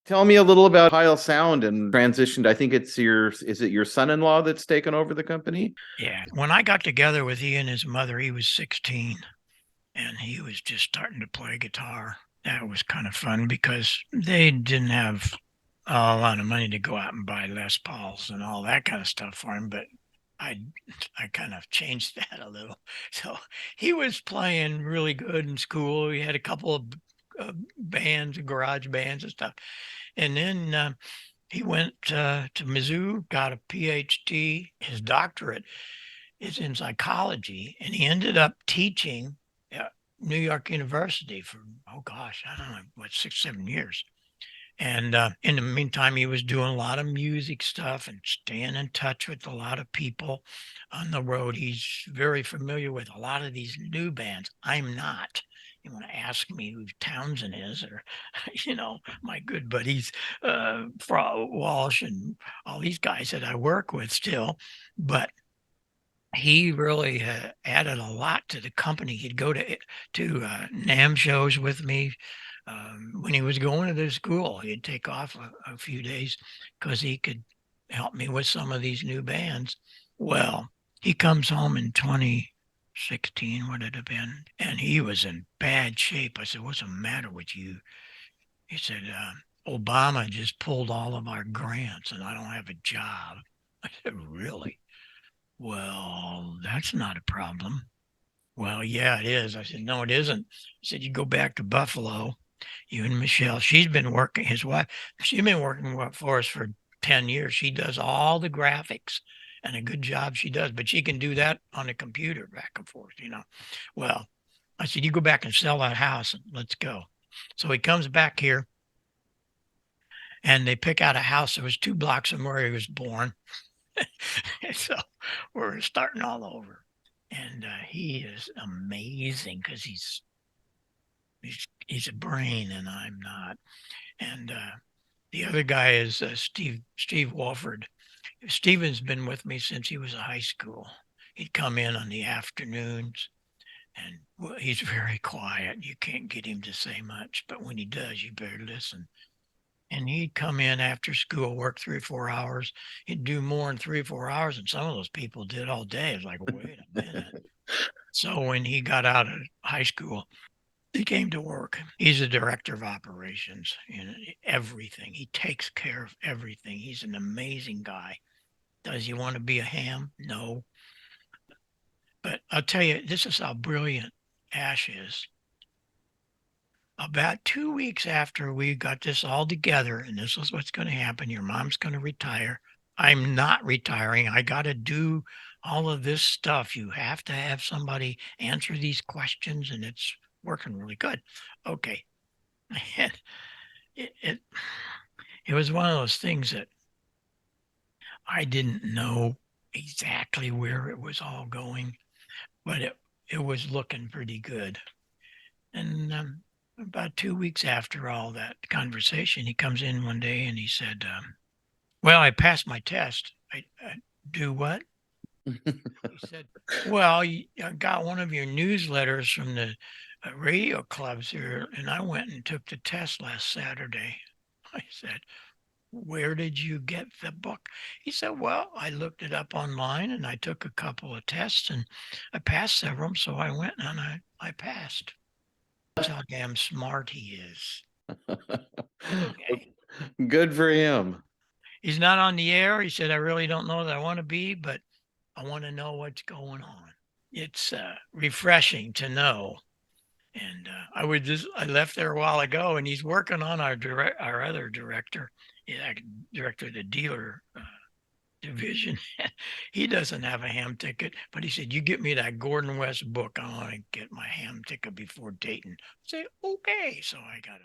Tell me a little about Heil Sound and transitioned. I think is it your son-in-law that's taken over the company? Yeah. When I got together with he and his mother, he was 16 and he was just starting to play guitar. That was kind of fun because they didn't have a lot of money to go out and buy Les Pauls and all that kind of stuff for him, but I I kind of changed that a little. So he was playing really good in school. He had a couple of bands, garage bands and stuff. And then he went to Mizzou, got a PhD. His doctorate is in psychology, and he ended up teaching at New York University for, oh gosh, I don't know, what, 6, 7 years. And in the meantime, he was doing a lot of music stuff and staying in touch with a lot of people on the road. He's very familiar with a lot of these new bands. I'm not. You want to ask me who Townsend is, or my good buddies, Walsh, and all these guys that I work with still. But he really added a lot to the company. He'd go to NAM shows with me. When he was going to the school, he'd take off a few days because he could help me with some of these new bands. Well, he comes home in 2016, would it have been? And he was in bad shape. I said, "What's the matter with you?" He said, "Obama just pulled all of our grants and I don't have a job." I said, "Really?" "Well, that's not a problem." "Well, yeah, it is." I said, "No, it isn't." I said, "You go back to Buffalo, you and Michelle. She's been working, his wife, she's been working for us for 10 years. She does all the graphics and a good job she does, but she can do that on a computer back and forth. Well, I said, "You go back and sell that house and let's go." So he comes back here and they pick out a house that was 2 blocks from where he was born. So we're starting all over. And he is amazing because he's a brain and I'm not. And the other guy is Steve Walford. Steven's been with me since he was in high school. He'd come in on the afternoons, and well, he's very quiet. You can't get him to say much, but when he does, you better listen. And he'd come in after school, work 3 or 4 hours. He'd do more in 3 or 4 hours than some of those people did all day. It's like, wait a minute. So when he got out of high school, he came to work. He's a director of operations in everything. He takes care of everything. He's an amazing guy. Does he want to be a ham? No. But I'll tell you, this is how brilliant Ash is. About 2 weeks after we got this all together, and this is what's going to happen, your mom's going to retire. I'm not retiring. I got to do all of this stuff. You have to have somebody answer these questions, and it's working really good. Okay. And it, it, it was one of those things that I didn't know exactly where it was all going, but it was looking pretty good. And about 2 weeks after all that conversation, he comes in one day and he said, "Well, I passed my test." I do what? He said, "Well, I got one of your newsletters from the radio clubs here, and I went and took the test last Saturday." I said, "Where did you get the book?" He said, "Well, I looked it up online and I took a couple of tests and I passed several, so I went and I passed." That's how damn smart he is. Okay. Good for him. He's not on the air. He said, "I really don't know that I want to be, but I want to know what's going on." It's refreshing to know. And I left there a while ago, and he's working on our other director, director of the dealer division. He doesn't have a ham ticket, but he said, "You get me that Gordon West book. I want to get my ham ticket before Dayton." I say, "Okay." So I got